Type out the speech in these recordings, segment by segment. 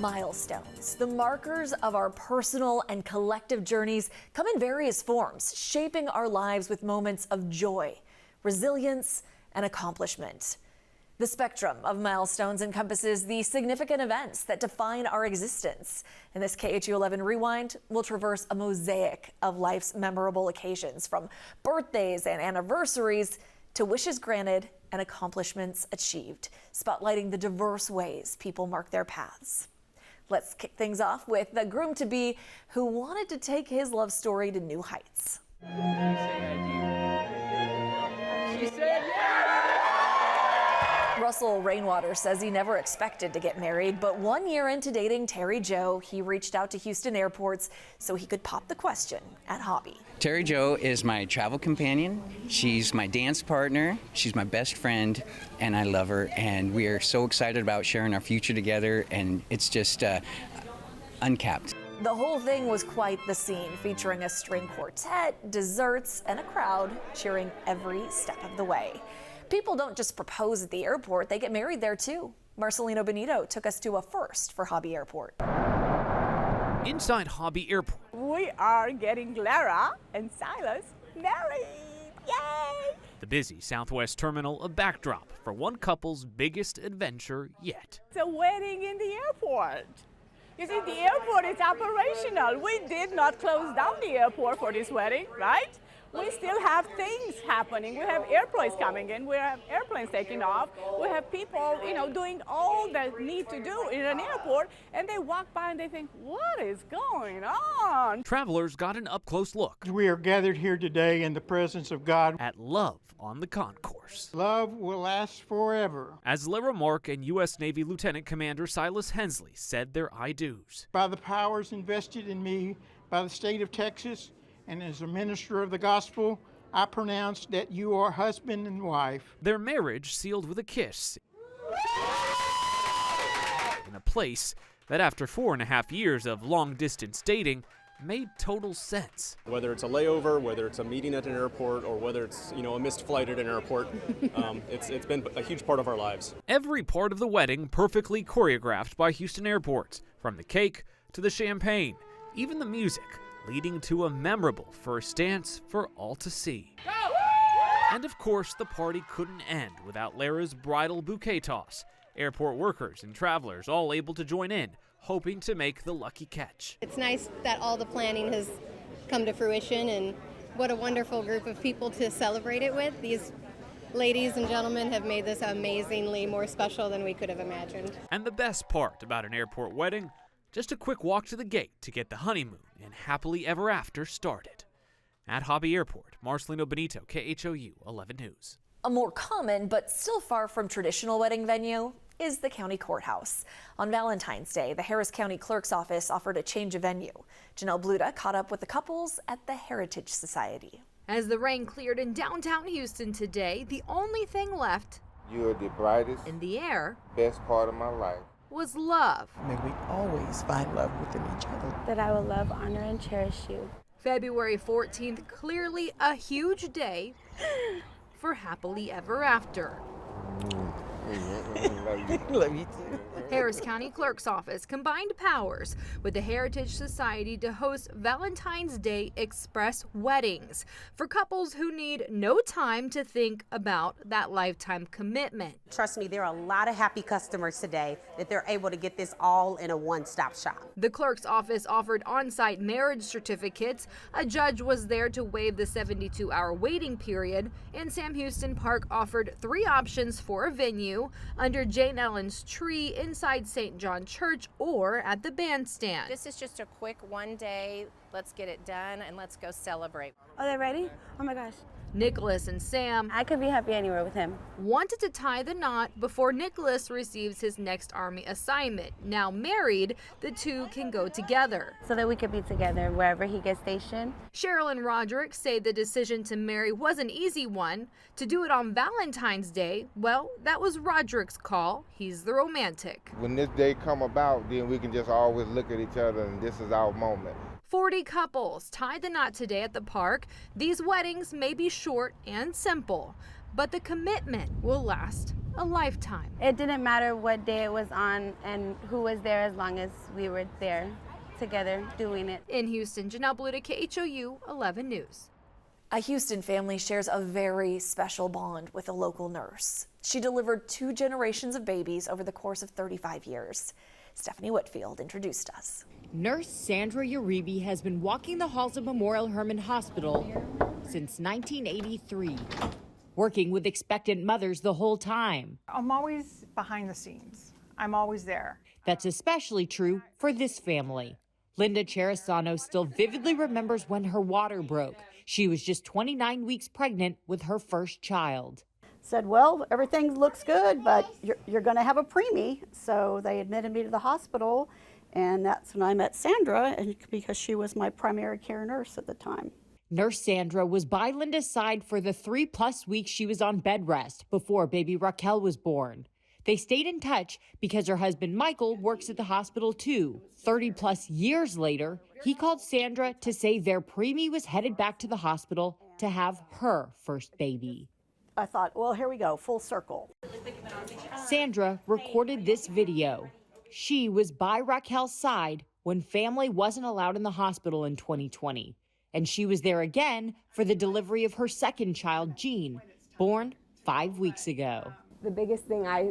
Milestones, the markers of our personal and collective journeys, come in various forms, shaping our lives with moments of joy, resilience, and accomplishment. The spectrum of milestones encompasses the significant events that define our existence. In this KHOU 11 Rewind, we'll traverse a mosaic of life's memorable occasions, from birthdays and anniversaries to wishes granted and accomplishments achieved, spotlighting the diverse ways people mark their paths. Let's kick things off with the groom-to-be who wanted to take his love story to new heights. She said yes! Russell Rainwater says he never expected to get married, but 1 year into dating Terry Jo, he reached out to Houston airports so he could pop the question at Hobby. Terry Jo is my travel companion. She's my dance partner. She's my best friend, and I love her. And we are so excited about sharing our future together, and it's just uncapped. The whole thing was quite the scene, featuring a string quartet, desserts, and a crowd cheering every step of the way. People don't just propose at the airport, they get married there too. Marcelino Benito took us to a first for Hobby Airport. Inside Hobby Airport, we are getting Clara and Silas married. Yay! The busy Southwest Terminal, a backdrop for one couple's biggest adventure yet. It's a wedding in the airport. You see, the airport is operational. We did not close down the airport for this wedding, right? We still have things happening. We have airplanes coming in. We have airplanes taking off. We have people, doing all they need to do in an airport, and they walk by and they think, what is going on? Travelers got an up-close look We are gathered here today in the presence of God. at love on the concourse. Love will last forever. As Lara Mark and U.S. Navy Lieutenant Commander Silas Hensley said their I-do's. By the powers invested in me by the state of Texas, and as a minister of the gospel, I pronounce that you are husband and wife. Their marriage sealed with a kiss in a place that, after 4.5 years of long-distance dating, made total sense. Whether it's a layover, whether it's a meeting at an airport, or whether it's a missed flight at an airport, it's been a huge part of our lives. Every part of the wedding perfectly choreographed by Houston airports, from the cake to the champagne, even the music, leading to a memorable first dance for all to see. And of course, the party couldn't end without Lara's bridal bouquet toss. Airport workers and travelers all able to join in, hoping to make the lucky catch. It's nice that all the planning has come to fruition, and what a wonderful group of people to celebrate it with. These ladies and gentlemen have made this amazingly more special than we could have imagined. And the best part about an airport wedding, just a quick walk to the gate to get the honeymoon and happily ever after started. At Hobby Airport, Marcelino Benito, KHOU 11 News. A more common but still far from traditional wedding venue is the county courthouse. On Valentine's Day, the Harris County Clerk's Office offered a change of venue. Janelle Bluda caught up with the couples at the Heritage Society. As the rain cleared in downtown Houston today, the only thing left You're the brightest, in the air best part of my life. was love. May we always find love within each other. That I will love, honor, and cherish you. February 14th, clearly a huge day for happily ever after. Love you too. Harris County Clerk's Office combined powers with the Heritage Society to host Valentine's Day Express weddings for couples who need no time to think about that lifetime commitment. Trust me, there are a lot of happy customers today that they're able to get this all in a one-stop shop. The Clerk's Office offered on-site marriage certificates. A judge was there to waive the 72-hour waiting period, and Sam Houston Park offered 3 options for a venue: under Jane Ellen's tree, inside St. John Church, or at the bandstand. This is just a quick one day, let's get it done and let's go celebrate. Oh, they're ready? Oh my gosh. Nicholas and Sam I could be happy anywhere with him. wanted to tie the knot before Nicholas receives his next Army assignment. Now married, the two can go together. So that we could be together wherever he gets stationed. Cheryl and Roderick say the decision to marry was an easy one. To do it on Valentine's Day, well, that was Roderick's call. He's the romantic. When this day come about, then we can just always look at each other and this is our moment. 40 couples tied the knot today at the park. These weddings may be short and simple, but the commitment will last a lifetime. It didn't matter what day it was on and who was there as long as we were there together doing it. In Houston, Janelle Bluta, KHOU 11 News. A Houston family shares a very special bond with a local nurse. She delivered 2 generations of babies over the course of 35 years. Stephanie Whitfield introduced us. Nurse Sandra Uribe has been walking the halls of Memorial Hermann Hospital since 1983, working with expectant mothers the whole time. I'm always behind the scenes. I'm always there. That's especially true for this family. Linda Cherisano still vividly remembers when her water broke. She was just 29 weeks pregnant with her first child. Said, well, everything looks good, but you're going to have a preemie. So they admitted me to the hospital, and that's when I met Sandra, and because she was my primary care nurse at the time. Nurse Sandra was by Linda's side for the 3+ weeks she was on bed rest before baby Raquel was born. They stayed in touch because her husband Michael works at the hospital too. 30+ years later, he called Sandra to say their preemie was headed back to the hospital to have her first baby. I thought, well, here we go, full circle. Sandra recorded this video. She was by Raquel's side when family wasn't allowed in the hospital in 2020. And she was there again for the delivery of her second child, Jean, born 5 weeks ago. The biggest thing I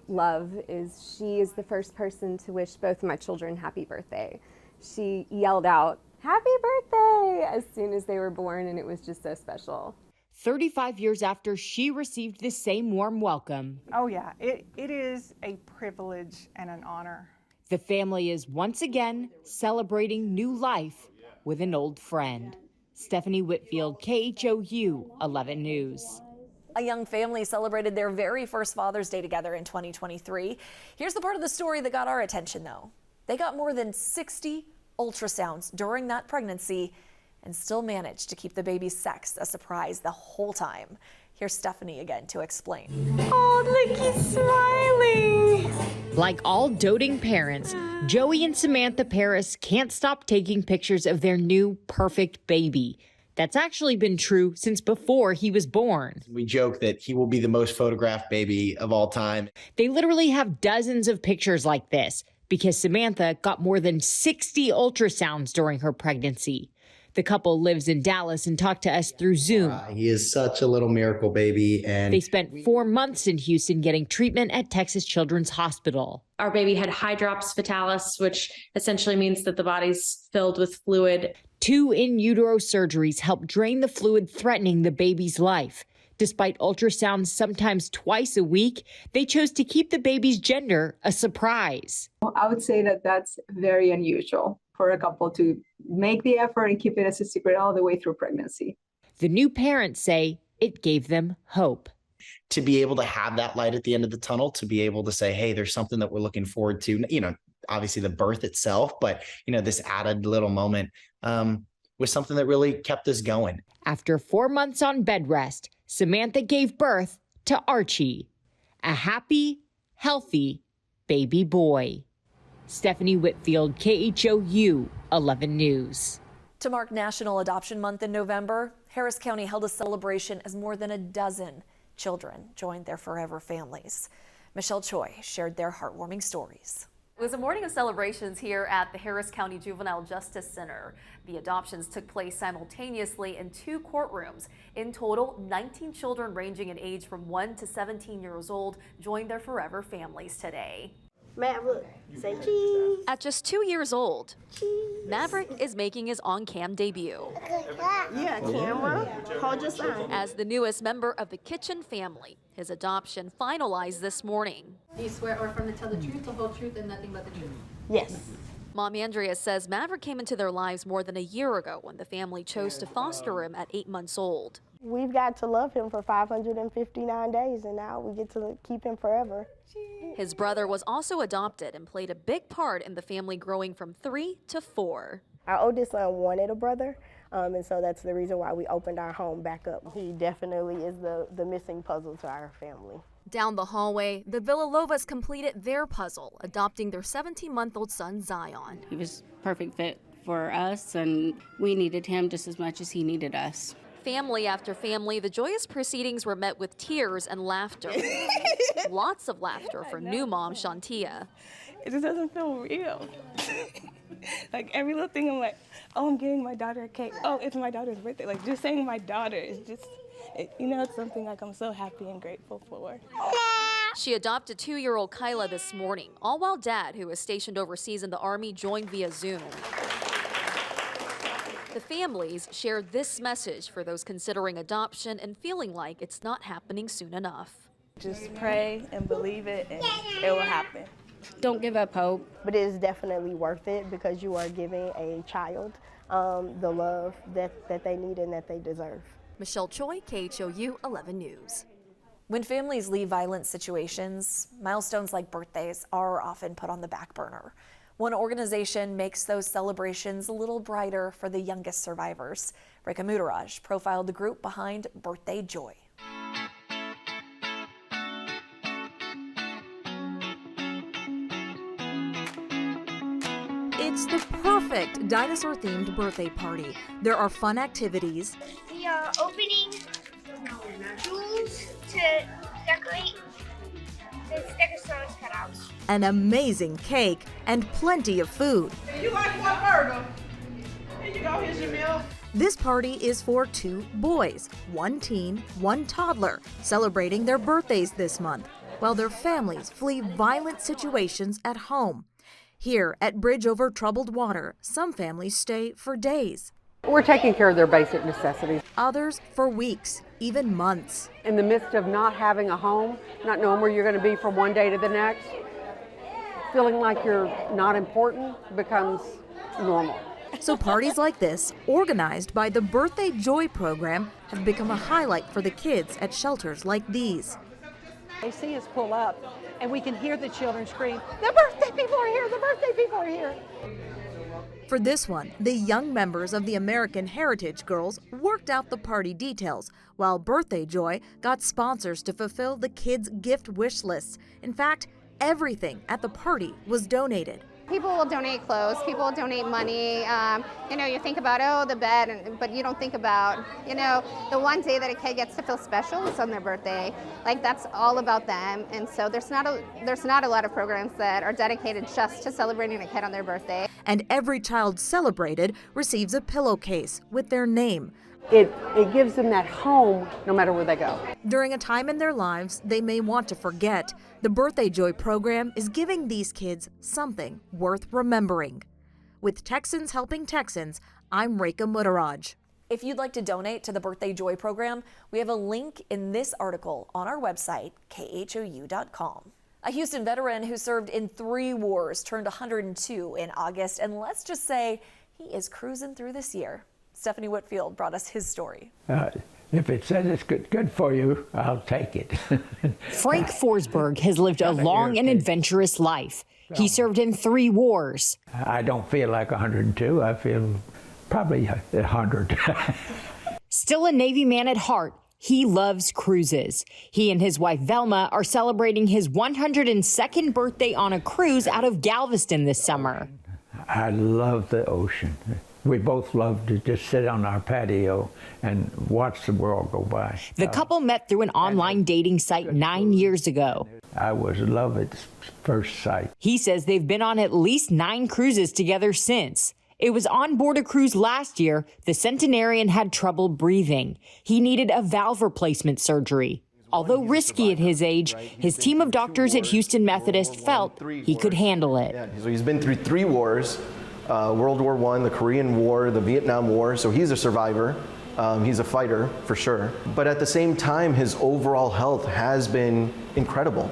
love is she is the first person to wish both of my children happy birthday. She yelled out, "Happy birthday!" as soon as they were born, and it was just so special. 35 years after she received the same warm welcome. Oh yeah, it is a privilege and an honor. The family is once again celebrating new life with an old friend. Stephanie Whitfield, KHOU 11 News. A young family celebrated their very first Father's Day together in 2023. Here's the part of the story that got our attention, though. They got more than 60 ultrasounds during that pregnancy and still managed to keep the baby's sex a surprise the whole time. Here's Stephanie again to explain. Oh, look, he's smiling. Like all doting parents, Joey and Samantha Paris can't stop taking pictures of their new perfect baby. That's actually been true since before he was born. We joke that he will be the most photographed baby of all time. They literally have dozens of pictures like this because Samantha got more than 60 ultrasounds during her pregnancy. The couple lives in Dallas and talked to us through Zoom. He is such a little miracle baby. And they spent 4 months in Houston getting treatment at Texas Children's Hospital. Our baby had hydrops fetalis, which essentially means that the body's filled with fluid. 2 in utero surgeries helped drain the fluid threatening the baby's life. Despite ultrasounds sometimes twice a week, they chose to keep the baby's gender a surprise. I would say that that's very unusual for a couple to make the effort and keep it as a secret all the way through pregnancy. The new parents say it gave them hope. To be able to have that light at the end of the tunnel, to be able to say, hey, there's something that we're looking forward to, obviously the birth itself, but, this added little moment was something that really kept us going. After 4 months on bed rest, Samantha gave birth to Archie, a happy, healthy baby boy. Stephanie Whitfield, KHOU 11 News. To mark National Adoption Month in November, Harris County held a celebration as more than a dozen children joined their forever families. Michelle Choi shared their heartwarming stories. It was a morning of celebrations here at the Harris County Juvenile Justice Center. The adoptions took place simultaneously in 2 courtrooms. In total, 19 children ranging in age from 1 to 17 years old joined their forever families today. Maverick, say cheese. At just 2 years old, Maverick is making his on-cam debut. Yeah, camera, hold your sign. As the newest member of the Kitchen family, his adoption finalized this morning. Do you swear or affirm to tell the truth, the whole truth, and nothing but the truth? Yes. Mom Andrea says Maverick came into their lives more than a year ago when the family chose to foster him at 8 months old. We've got to love him for 559 days, and now we get to keep him forever. His brother was also adopted and played a big part in the family growing from 3 to 4. Our oldest son wanted a brother, and so that's the reason why we opened our home back up. He definitely is the missing puzzle to our family. Down the hallway, the Villalovas completed their puzzle, adopting their 17-month-old son, Zion. He was perfect fit for us, and we needed him just as much as he needed us. Family after family, the joyous proceedings were met with tears and laughter. Lots of laughter for new mom Shantia. It just doesn't feel real. Like every little thing, I'm like, oh, I'm getting my daughter a cake. Oh, it's my daughter's birthday. Like just saying my daughter is just, it's something like I'm so happy and grateful for. She adopted 2-year-old Kyla this morning, all while Dad, who is stationed overseas in the Army, joined via Zoom. The families shared this message for those considering adoption and feeling like it's not happening soon enough. Just pray and believe it, and it will happen. Don't give up hope. But it is definitely worth it because you are giving a child the love that they need and that they deserve. Michelle Choi, KHOU 11 News. When families leave violent situations, milestones like birthdays are often put on the back burner. One organization makes those celebrations a little brighter for the youngest survivors. Rekha Mudaraj profiled the group behind Birthday Joy. It's the perfect dinosaur-themed birthday party. There are fun activities. We are opening jewels to decorate the Stegosaurus cutouts. An amazing cake and plenty of food. You like one burger? Here you go, here's your meal. This party is for 2 boys, 1 teen, 1 toddler, celebrating their birthdays this month, while their families flee violent situations at home. Here at Bridge Over Troubled Water, some families stay for days. We're taking care of their basic necessities. Others for weeks, even months. In the midst of not having a home, not knowing where you're going to be from one day to the next, feeling like you're not important becomes normal. So parties like this, organized by the Birthday Joy program, have become a highlight for the kids at shelters like these. They see us pull up and we can hear the children scream, "The birthday people are here, the birthday people are here." For this one, the young members of the American Heritage Girls worked out the party details, while Birthday Joy got sponsors to fulfill the kids' gift wish lists. In fact, everything at the party was donated. People will donate clothes, people will donate money. You think about, oh, the bed, but you don't think about, the one day that a kid gets to feel special is on their birthday. Like, that's all about them. And so there's not a lot of programs that are dedicated just to celebrating a kid on their birthday. And every child celebrated receives a pillowcase with their name. It gives them that home no matter where they go. During a time in their lives they may want to forget, the Birthday Joy program is giving these kids something worth remembering. With Texans Helping Texans, I'm Rekha Mudaraj. If you'd like to donate to the Birthday Joy program, we have a link in this article on our website, KHOU.com. A Houston veteran who served in 3 wars turned 102 in August, and let's just say he is cruising through this year. Stephanie Whitfield brought us his story. If it says it's good for you, I'll take it. Frank Forsberg has lived a long and adventurous life. He served in 3 wars. I don't feel like 102. I feel probably 100. Still a Navy man at heart, he loves cruises. He and his wife Velma are celebrating his 102nd birthday on a cruise out of Galveston this summer. I love the ocean. We both love to just sit on our patio and watch the world go by. The couple met through an online dating site 9 years ago. I was in love at first sight. He says they've been on at least 9 cruises together since. It was on board a cruise last year. The centenarian had trouble breathing. He needed a valve replacement surgery. Although risky at his age, his team of doctors at Houston Methodist felt he could handle it. So he's been through 3 wars. World War I, the Korean War, the Vietnam War, so he's a survivor. He's a fighter, for sure. But at the same time, his overall health has been incredible.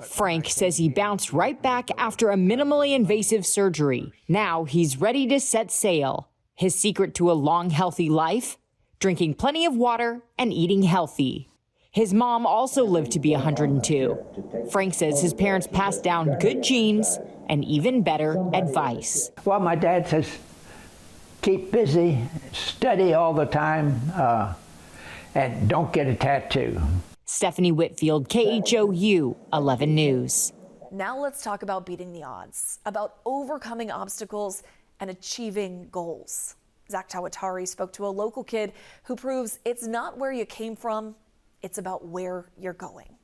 Frank says he bounced right back after a minimally invasive surgery. Now he's ready to set sail. His secret to a long, healthy life? Drinking plenty of water and eating healthy. His mom also lived to be 102. Frank says his parents passed down good genes and even better advice. Well, my dad says, keep busy, study all the time, and don't get a tattoo. Stephanie Whitfield, KHOU 11 News. Now let's talk about beating the odds, about overcoming obstacles and achieving goals. Zach Tawatari spoke to a local kid who proves it's not where you came from, it's about where you're going.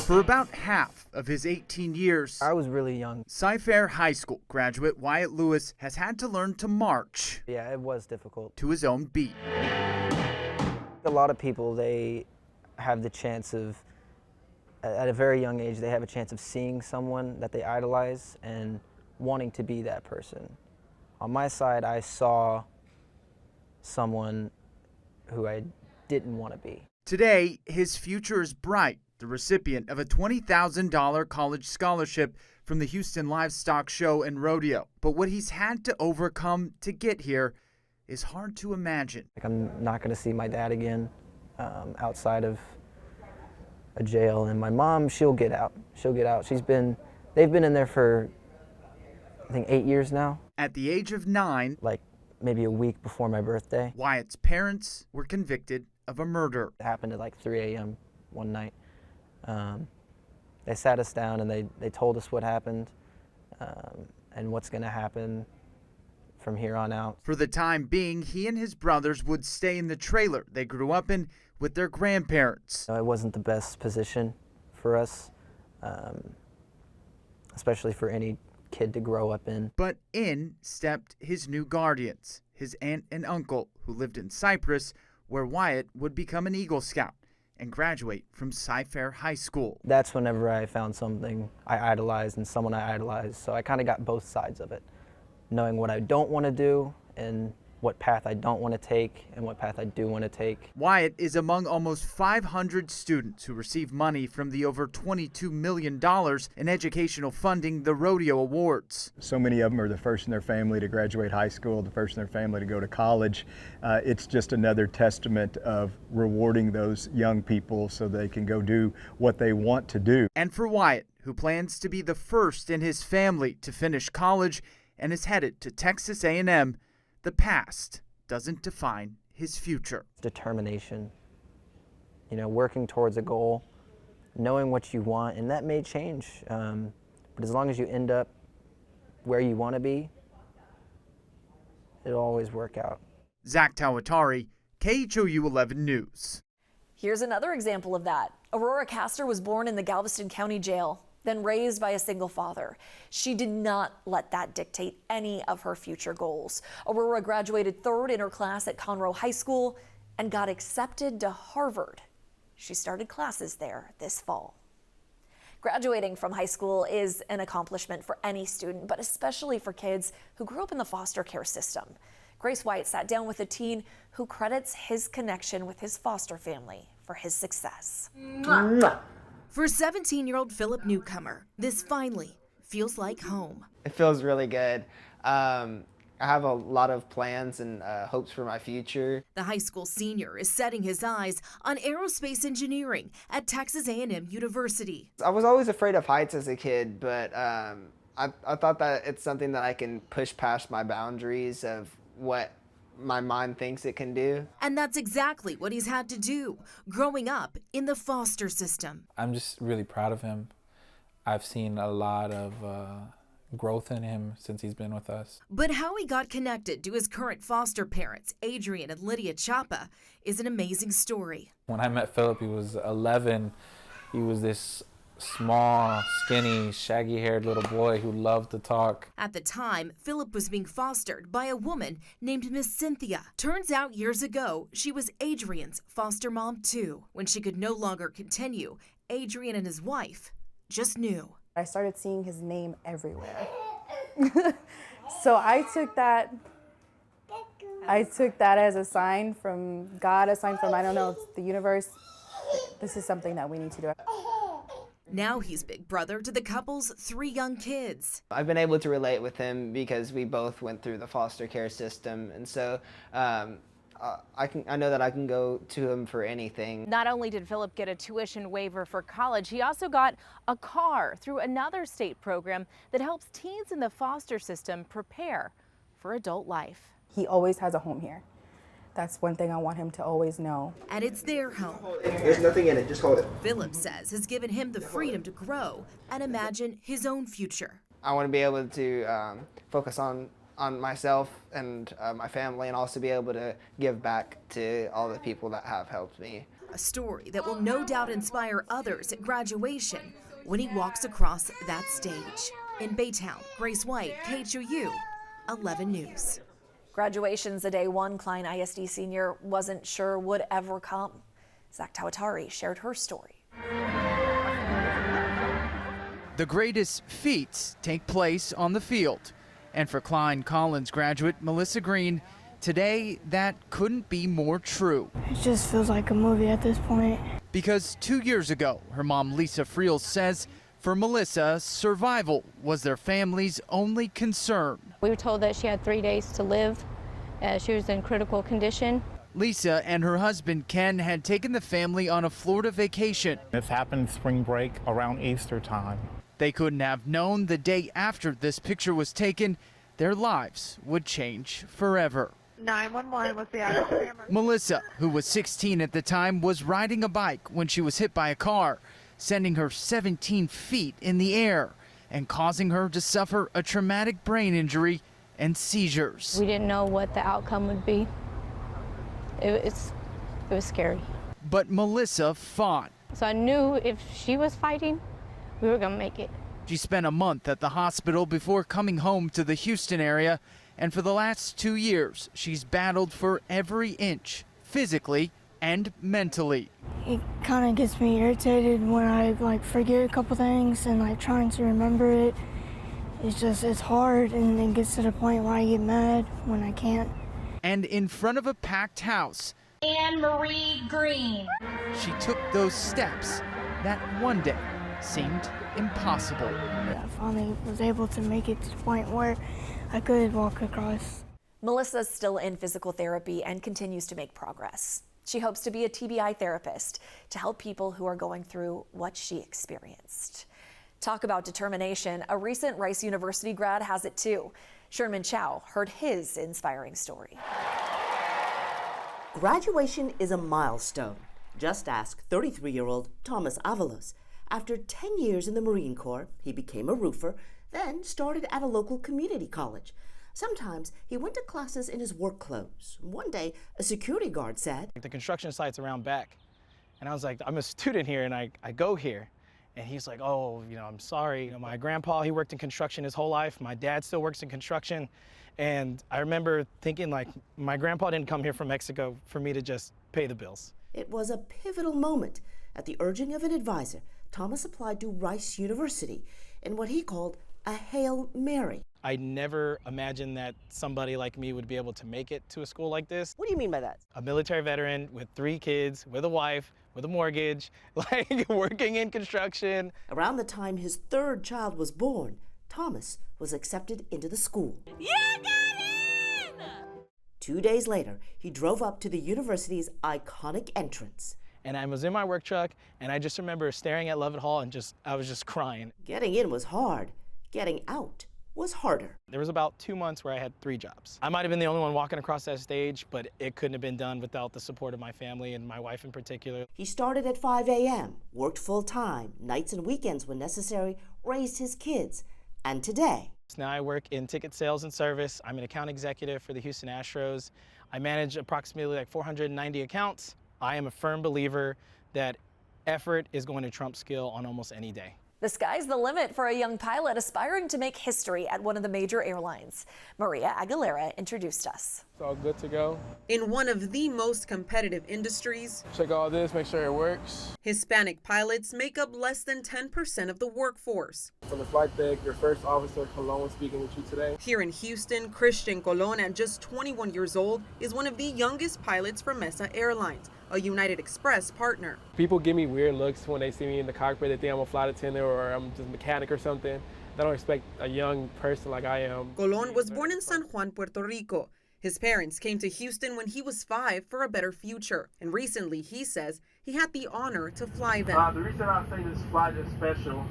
For about half of his 18 years, I was really young. Cy-Fair High School graduate Wyatt Lewis has had to learn to march. Yeah, it was difficult. To his own beat. A lot of people, they have the chance of, at a very young age, they have a chance of seeing someone that they idolize and wanting to be that person. On my side, I saw someone who I didn't want to be. Today, his future is bright. The recipient of a $20,000 college scholarship from the Houston Livestock Show and Rodeo. But what he's had to overcome to get here is hard to imagine. I'm not going to see my dad again outside of a jail, and my mom, she'll get out. She'll get out. They've been in there for, I think, 8 years now. At the age of 9, like maybe a week before my birthday, Wyatt's parents were convicted of a murder. It happened at like 3 a.m. one night. They sat us down and they told us what happened and what's going to happen from here on out. For the time being, he and his brothers would stay in the trailer they grew up in with their grandparents. It wasn't the best position for us, especially for any kid to grow up in. But in stepped his new guardians, his aunt and uncle, who lived in Cypress, where Wyatt would become an Eagle Scout and graduate from Cy-Fair High School. That's whenever I found something I idolized and someone I idolized. So I kind of got both sides of it, knowing what I don't want to do and what path I don't want to take and what path I do want to take. Wyatt is among almost 500 students who receive money from the over $22 million in educational funding, the Rodeo Awards. So many of them are the first in their family to graduate high school, the first in their family to go to college. It's just another testament of rewarding those young people so they can go do what they want to do. And for Wyatt, who plans to be the first in his family to finish college and is headed to Texas A&M, the past doesn't define his future. Determination, working towards a goal, knowing what you want, and that may change. But as long as you end up where you want to be, it'll always work out. Zach Tawatari, KHOU 11 News. Here's another example of that. Aurora Castor was born in the Galveston County Jail, then raised by a single father. She did not let that dictate any of her future goals. Aurora graduated 3rd in her class at Conroe High School and got accepted to Harvard. She started classes there this fall. Graduating from high school is an accomplishment for any student, but especially for kids who grew up in the foster care system. Grace White sat down with a teen who credits his connection with his foster family for his success. Mwah. For 17-year-old Philip Newcomer, this finally feels like home. It feels really good. I have a lot of plans and hopes for my future. The high school senior is setting his eyes on aerospace engineering at Texas A&M University. I was always afraid of heights as a kid, but I thought that it's something that I can push past my boundaries of what my mind thinks it can do. And that's exactly what he's had to do, growing up in the foster system. I'm just really proud of him. I've seen a lot of growth in him since he's been with us. But how he got connected to his current foster parents, Adrian and Lydia Chapa, is an amazing story. When I met Philip, he was 11. He was this small, skinny, shaggy-haired little boy who loved to talk. At the time, Philip was being fostered by a woman named Miss Cynthia. Turns out years ago, she was Adrian's foster mom too. When she could no longer continue, Adrian and his wife just knew. I started seeing his name everywhere. So I took that as a sign from God, a sign from, I don't know, the universe. This is something that we need to do. Now he's big brother to the couple's 3 young kids. I've been able to relate with him because we both went through the foster care system, and so I know that I can go to him for anything. Not only did Philip get a tuition waiver for college, he also got a car through another state program that helps teens in the foster system prepare for adult life. He always has a home here. That's one thing I want him to always know. And it's their home. There's nothing in it, just hold it. Philip says has given him the freedom to grow and imagine his own future. I want to be able to focus on on myself and my family, and also be able to give back to all the people that have helped me. A story that will no doubt inspire others at graduation when he walks across that stage. In Baytown, Grace White, KHOU, 11 News. Graduation's a day one Klein ISD senior wasn't sure would ever come. Zach Tawatari shared her story. The greatest feats take place on the field. And for Chrisan Colon's graduate, Melissa Green, today that couldn't be more true. It just feels like a movie at this point. Because 2 years ago, her mom, Lisa Friel, says for Melissa, survival was their family's only concern. We were told that she had 3 days to live. She was in critical condition. Lisa and her husband, Ken, had taken the family on a Florida vacation. This happened spring break around Easter time. They couldn't have known the day after this picture was taken, their lives would change forever. 911 was the accident. Melissa, who was 16 at the time, was riding a bike when she was hit by a car, sending her 17 feet in the air and causing her to suffer a traumatic brain injury and seizures. We didn't know what the outcome would be. It was scary. But Melissa fought. So I knew if she was fighting, we were gonna make it. She spent a month at the hospital before coming home to the Houston area, and for the last 2 years, she's battled for every inch, physically and mentally. It kind of gets me irritated when I forget a couple things and trying to remember it. It's hard, and it gets to the point where I get mad when I can't. And in front of a packed house, Anne-Marie Green. she took those steps that one day seemed impossible. I finally was able to make it to the point where I could walk across. Melissa's still in physical therapy and continues to make progress. She hopes to be a TBI therapist to help people who are going through what she experienced. Talk about determination. A recent Rice University grad has it too. Sherman Chow heard his inspiring story. Graduation is a milestone. Just ask 33-year-old Thomas Avalos. After 10 years in the Marine Corps, he became a roofer, then started at a local community college. Sometimes he went to classes in his work clothes. One day, a security guard said, "The construction site's around back." And I was like, "I'm a student here and I go here." And he's like, "Oh, I'm sorry. My grandpa, he worked in construction his whole life. My dad still works in construction." And I remember thinking my grandpa didn't come here from Mexico for me to just pay the bills. It was a pivotal moment. At the urging of an advisor, Thomas applied to Rice University in what he called a Hail Mary. I never imagined that somebody like me would be able to make it to a school like this. What do you mean by that? A military veteran with 3 kids, with a wife, with a mortgage, working in construction. Around the time his 3rd child was born, Thomas was accepted into the school. You got in! 2 days later, he drove up to the university's iconic entrance. And I was in my work truck, and I just remember staring at Lovett Hall and I was just crying. Getting in was hard. Getting out was harder. There was about 2 months where I had 3 jobs. I might have been the only one walking across that stage, but it couldn't have been done without the support of my family and my wife in particular. He started at 5 a.m., worked full-time, nights and weekends when necessary, raised his kids, and today. Now I work in ticket sales and service. I'm an account executive for the Houston Astros. I manage approximately 490 accounts. I am a firm believer that effort is going to trump skill on almost any day. The sky's the limit for a young pilot aspiring to make history at one of the major airlines. Maria Aguilera introduced us. It's all good to go. In one of the most competitive industries, check all this, make sure it works. Hispanic pilots make up less than 10% of the workforce. From the flight deck, your first officer, Colon, speaking with you today. Here in Houston, Chrisan Colon, at just 21 years old, is one of the youngest pilots for Mesa Airlines, a United Express partner. People give me weird looks when they see me in the cockpit. They think I'm a flight attendant or I'm just a mechanic or something. They don't expect a young person like I am. Colon was born in San Juan, Puerto Rico. His parents came to Houston when he was 5 for a better future. And recently, he says, he had the honor to fly them. The reason I say this flight is special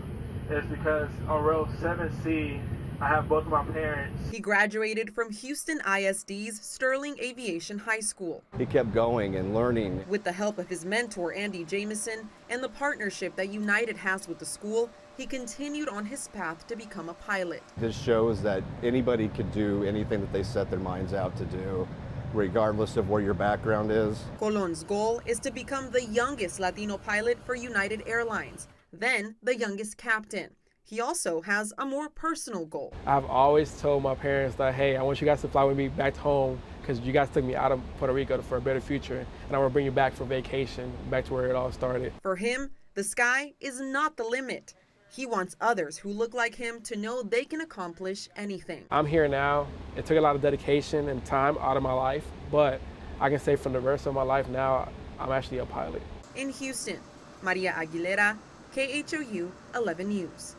is because on row 7C, I have both of my parents. He graduated from Houston ISD's Sterling Aviation High School. He kept going and learning. With the help of his mentor, Andy Jameson, and the partnership that United has with the school, he continued on his path to become a pilot. This shows that anybody could do anything that they set their minds out to do, regardless of where your background is. Colon's goal is to become the youngest Latino pilot for United Airlines, then the youngest captain. He also has a more personal goal. I've always told my parents that, hey, I want you guys to fly with me back home because you guys took me out of Puerto Rico for a better future, and I want to bring you back for vacation, back to where it all started. For him, the sky is not the limit. He wants others who look like him to know they can accomplish anything. I'm here now. It took a lot of dedication and time out of my life, but I can say from the rest of my life now, I'm actually a pilot. In Houston, Maria Aguilera, KHOU 11 News.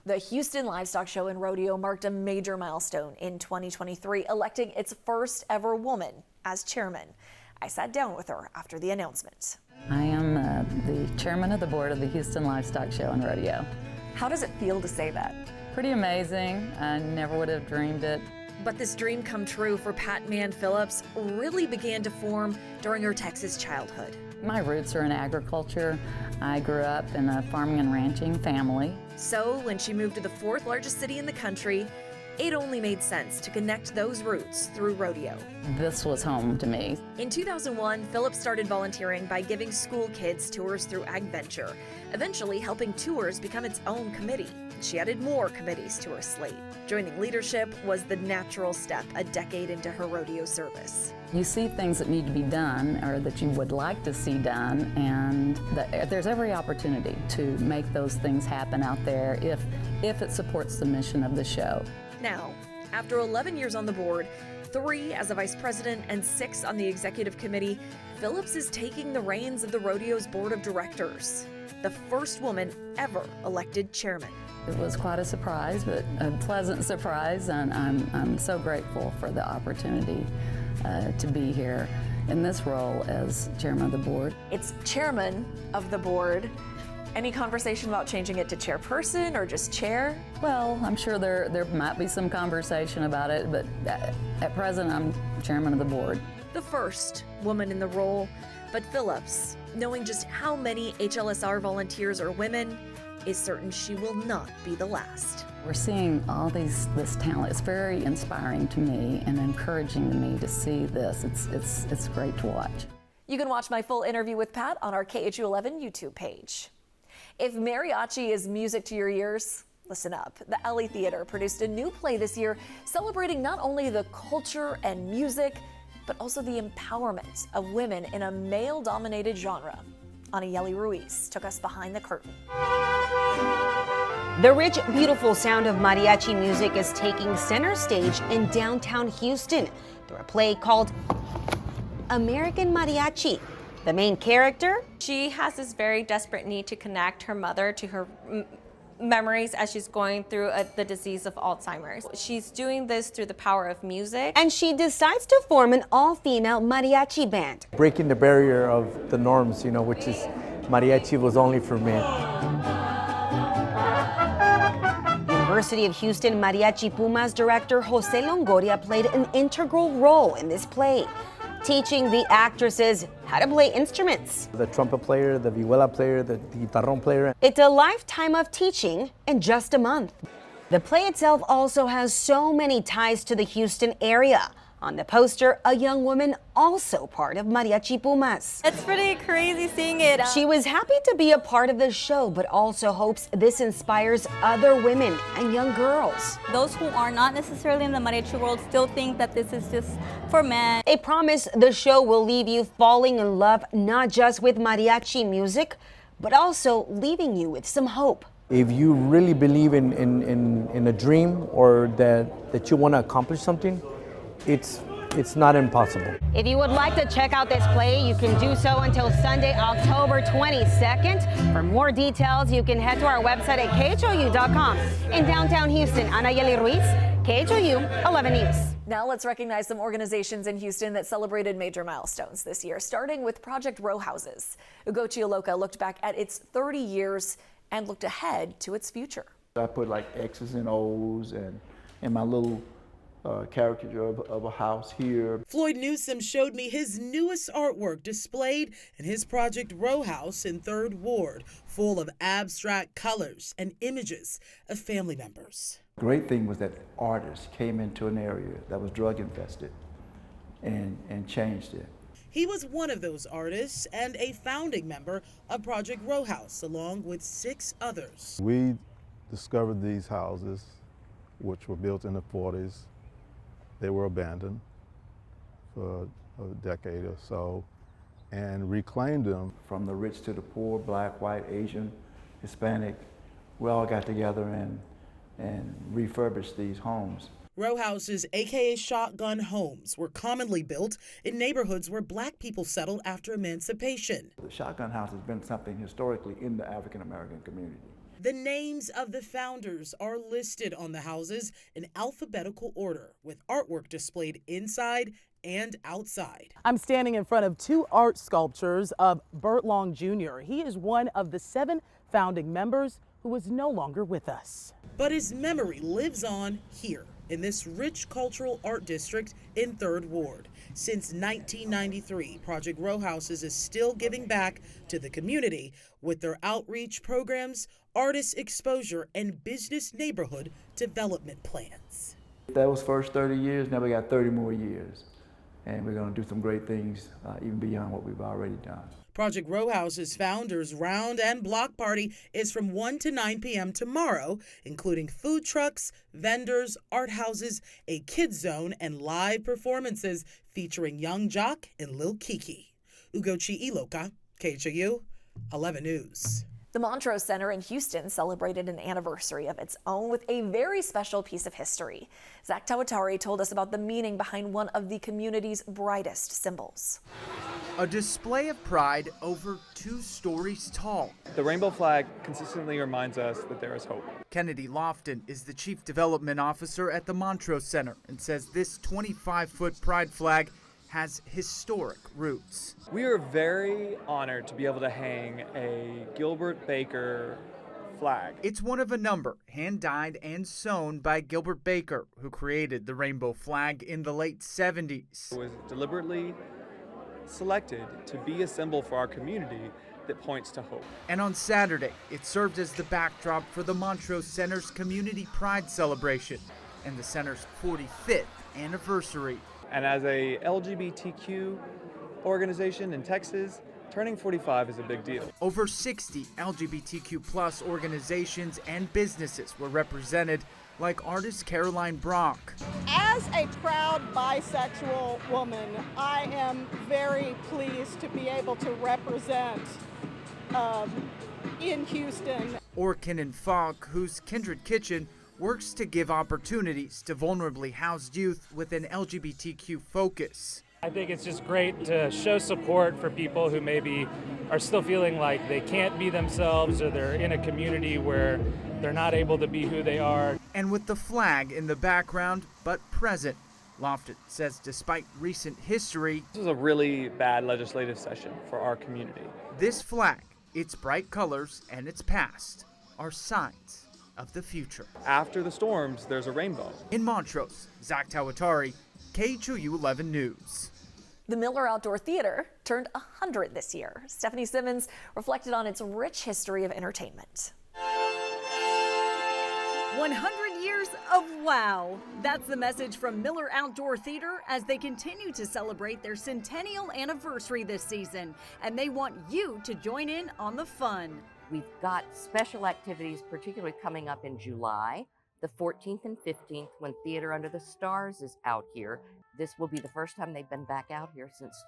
The Houston Livestock Show and Rodeo marked a major milestone in 2023, electing its first ever woman as chairman. I sat down with her after the announcement. I am the chairman of the board of the Houston Livestock Show and Rodeo. How does it feel to say that? Pretty amazing. I never would have dreamed it. But this dream come true for Pat Phillips really began to form during her Texas childhood. My roots are in agriculture. I grew up in a farming and ranching family. So when she moved to the fourth largest city in the country, it only made sense to connect those roots through rodeo. This was home to me. In 2001, Phillips started volunteering by giving school kids tours through AgVenture, eventually helping tours become its own committee. She added more committees to her slate. Joining leadership was the natural step a decade into her rodeo service. You see things that need to be done or that you would like to see done, and there's every opportunity to make those things happen out there if it supports the mission of the show. Now, after 11 years on the board, 3 as a vice president and 6 on the executive committee, Phillips is taking the reins of the rodeo's board of directors, the first woman ever elected chairman. It was quite a surprise, but a pleasant surprise, and I'm so grateful for the opportunity to be here in this role as chairman of the board. It's chairman of the board. Any conversation about changing it to chairperson or just chair? Well, I'm sure there might be some conversation about it, but at present I'm chairman of the board. The first woman in the role, but Phillips, knowing just how many HLSR volunteers are women, is certain she will not be the last. We're seeing all this talent. It's very inspiring to me and encouraging to me to see this. It's great to watch. You can watch my full interview with Pat on our KHOU 11 YouTube page. If mariachi is music to your ears, listen up. The LA Theater produced a new play this year celebrating not only the culture and music, but also the empowerment of women in a male-dominated genre. Wyatt Ruiz took us behind the curtain. The rich, beautiful sound of mariachi music is taking center stage in downtown Houston through a play called American Mariachi. The main character? She has this very desperate need to connect her mother to her memories as she's going through the disease of Alzheimer's. She's doing this through the power of music. And she decides to form an all-female mariachi band. Breaking the barrier of the norms, which is mariachi was only for men. University of Houston Mariachi Pumas director Jose Longoria played an integral role in this play, teaching the actresses how to play instruments. The trumpet player, the vihuela player, the guitarrón player. It's a lifetime of teaching in just a month. The play itself also has so many ties to the Houston area. On the poster, a young woman also part of Mariachi Pumas. It's pretty crazy seeing it. She was happy to be a part of the show, but also hopes this inspires other women and young girls. Those who are not necessarily in the mariachi world still think that this is just for men. They promise the show will leave you falling in love not just with mariachi music, but also leaving you with some hope. If you really believe in a dream or that you want to accomplish something, it's not impossible. If you would like to check out this play, you can do so until Sunday, October 22nd. For more details, you can head to our website at KHOU.com. In downtown Houston, Wyatt Ruiz, KHOU 11 News. Now let's recognize some organizations in Houston that celebrated major milestones this year, starting with Project Row Houses. Ugochi Aloka looked back at its 30 years and looked ahead to its future. I put like X's and O's and and my little caricature of a house here. Floyd Newsom showed me his newest artwork displayed in his project Row House in 3rd Ward, full of abstract colors and images of family members. The great thing was that artists came into an area that was drug infested and changed it. He was one of those artists and a founding member of Project Row House, along with 6 others. We discovered these houses, which were built in the 40s. They were abandoned for a decade or so and reclaimed them. From the rich to the poor, black, white, Asian, Hispanic, we all got together and refurbished these homes. Row houses, aka shotgun homes, were commonly built in neighborhoods where black people settled after emancipation. The shotgun house has been something historically in the African American community. The names of the founders are listed on the houses in alphabetical order, with artwork displayed inside and outside. I'm standing in front of 2 art sculptures of Burt Long Jr. He is one of the 7 founding members who is no longer with us. But his memory lives on here in this rich cultural art district in 3rd Ward. Since 1993, Project Row Houses is still giving back to the community with their outreach programs, artist exposure, and business neighborhood development plans. That was first 30 years, now we got 30 more years. And we're going to do some great things even beyond what we've already done. Project Row House's founders round and block party is from 1 to 9 p.m. tomorrow, including food trucks, vendors, art houses, a kids zone, and live performances featuring Young Jock and Lil Kiki. Ugochi Iloka, KHOU 11 News. The Montero Center in Houston celebrated an anniversary of its own with a very special piece of history. Zach Tawatari told us about the meaning behind one of the community's brightest symbols. A display of pride over 2 stories tall. The rainbow flag consistently reminds us that there is hope. Kennedy Lofton is the Chief Development Officer at the Montero Center and says this 25-foot pride flag has historic roots. We are very honored to be able to hang a Gilbert Baker flag. It's one of a number, hand-dyed and sewn by Gilbert Baker, who created the rainbow flag in the late 70s. It was deliberately selected to be a symbol for our community that points to hope. And on Saturday, it served as the backdrop for the Montero Center's Community Pride Celebration and the center's 45th anniversary. And as a LGBTQ organization in Texas, turning 45 is a big deal. Over 60 LGBTQ+ organizations and businesses were represented, like artist Caroline Brock. As a proud bisexual woman, I am very pleased to be able to represent in Houston. Or Kenan Falk, whose Kindred Kitchen works to give opportunities to vulnerably housed youth with an LGBTQ focus. I think it's just great to show support for people who maybe are still feeling like they can't be themselves, or they're in a community where they're not able to be who they are. And with the flag in the background, but present, Lofton says despite recent history, this was a really bad legislative session for our community. This flag, its bright colors, and its past are signs of the future. After the storms, there's a rainbow. In Montrose, Zach Tawatari, KHOU 11 News. The Miller Outdoor Theater turned 100 this year. Stephanie Simmons reflected on its rich history of entertainment. 100 years of wow. That's the message from Miller Outdoor Theater as they continue to celebrate their centennial anniversary this season. And they want you to join in on the fun. We've got special activities, particularly coming up in July, the 14th and 15th, when Theater Under the Stars is out here. This will be the first time they've been back out here since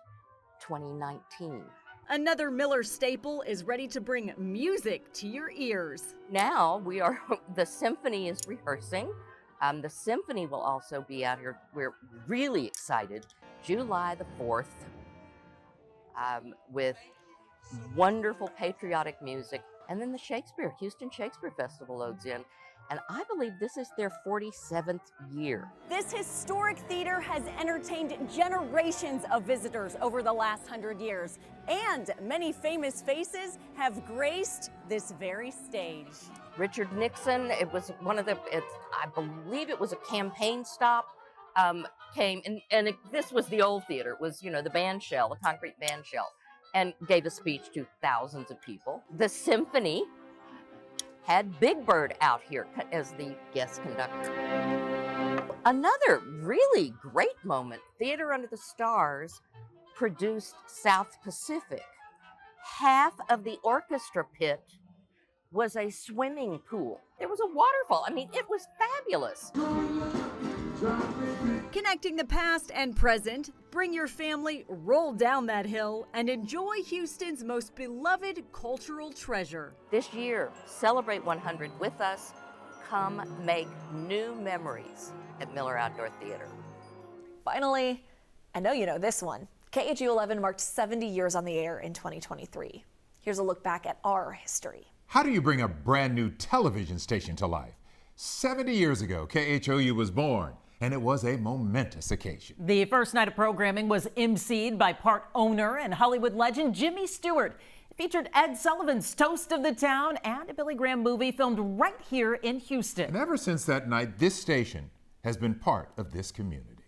2019. Another Miller staple is ready to bring music to your ears. Now the symphony is rehearsing. The symphony will also be out here. We're really excited. July the 4th, with wonderful patriotic music. And then the Houston Shakespeare Festival loads in. and I believe this is their 47th year. This historic theater has entertained generations of visitors over the last 100 years, and many famous faces have graced this very stage. Richard Nixon, it was one of the, I believe it was a campaign stop, came, and this was the old theater. It was, the band shell, the concrete band shell, and gave a speech to thousands of people. The symphony had Big Bird out here as the guest conductor. Another really great moment, Theater Under the Stars produced South Pacific. Half of the orchestra pit was a swimming pool. There was a waterfall. I mean, it was fabulous. Connecting the past and present, bring your family, roll down that hill, and enjoy Houston's most beloved cultural treasure. This year, celebrate 100 with us. Come make new memories at Miller Outdoor Theater. Finally, I know you know this one. KHOU 11 marked 70 years on the air in 2023. Here's a look back at our history. How do you bring a brand new television station to life? 70 years ago, KHOU was born, and it was a momentous occasion. The first night of programming was emceed by part owner and Hollywood legend Jimmy Stewart. It featured Ed Sullivan's Toast of the Town and a Billy Graham movie filmed right here in Houston. And ever since that night, this station has been part of this community.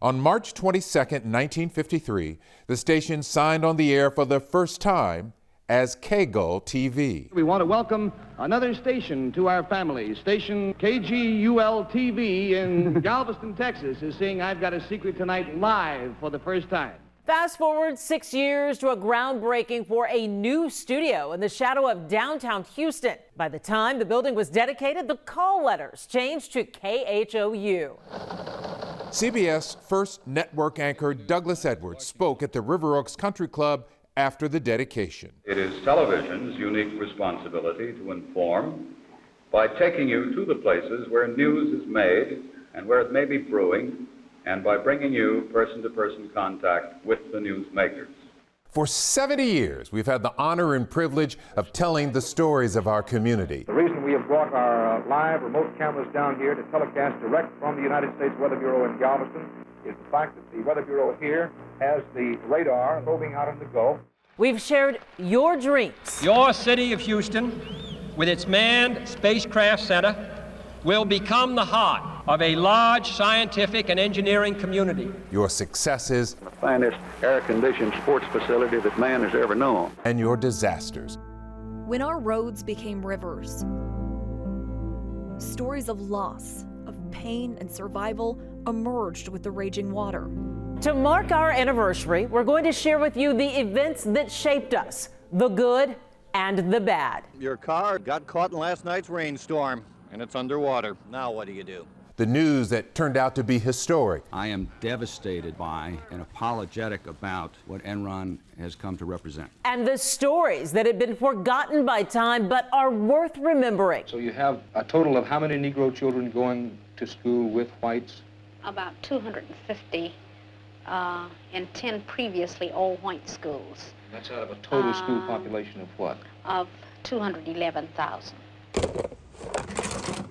On March 22nd, 1953, the station signed on the air for the first time as KHOU TV. We want to welcome another station to our family. Station KHOU TV in Galveston, Texas is saying I've Got a Secret Tonight live for the first time. Fast forward 6 years to a groundbreaking for a new studio in the shadow of downtown Houston. By the time the building was dedicated, the call letters changed to KHOU. CBS First Network anchor Douglas Edwards spoke at the River Oaks Country Club after the dedication. It is television's unique responsibility to inform by taking you to the places where news is made and where it may be brewing, and by bringing you person-to-person contact with the newsmakers. For 70 years, we've had the honor and privilege of telling the stories of our community. The reason we have brought our live remote cameras down here to telecast direct from the United States Weather Bureau in Galveston is the fact that the Weather Bureau here has the radar probing out in the Gulf. We've shared your dreams. Your city of Houston, with its manned spacecraft center, will become the heart of a large scientific and engineering community. Your successes. The finest air-conditioned sports facility that man has ever known. And your disasters. When our roads became rivers, stories of loss, of pain and survival emerged with the raging water. To mark our anniversary, we're going to share with you the events that shaped us, the good and the bad. Your car got caught in last night's rainstorm, and it's underwater. Now what do you do? The news that turned out to be historic. I am devastated by and apologetic about what Enron has come to represent. And the stories that had been forgotten by time but are worth remembering. So you have a total of how many Negro children going to school with whites? About 250 in 10 previously all-white schools. That's out of a total school population of what? Of 211,000.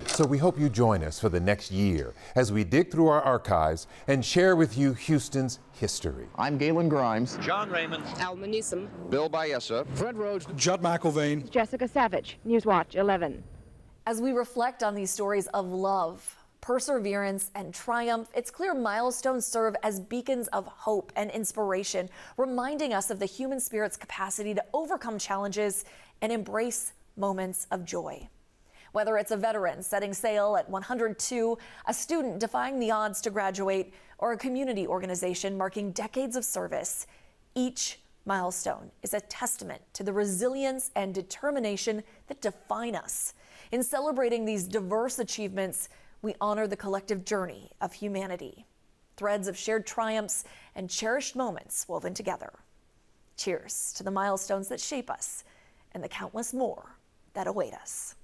So we hope you join us for the next year as we dig through our archives and share with you Houston's history. I'm Galen Grimes. John Raymond. Alma Newsom. Bill Baessa. Fred Rhodes. Judd McElvain. Jessica Savage. Newswatch 11. As we reflect on these stories of love, perseverance, and triumph, it's clear milestones serve as beacons of hope and inspiration, reminding us of the human spirit's capacity to overcome challenges and embrace moments of joy. Whether it's a veteran setting sail at 102, a student defying the odds to graduate, or a community organization marking decades of service, each milestone is a testament to the resilience and determination that define us. In celebrating these diverse achievements, we honor the collective journey of humanity, threads of shared triumphs and cherished moments woven together. Cheers to the milestones that shape us and the countless more that await us.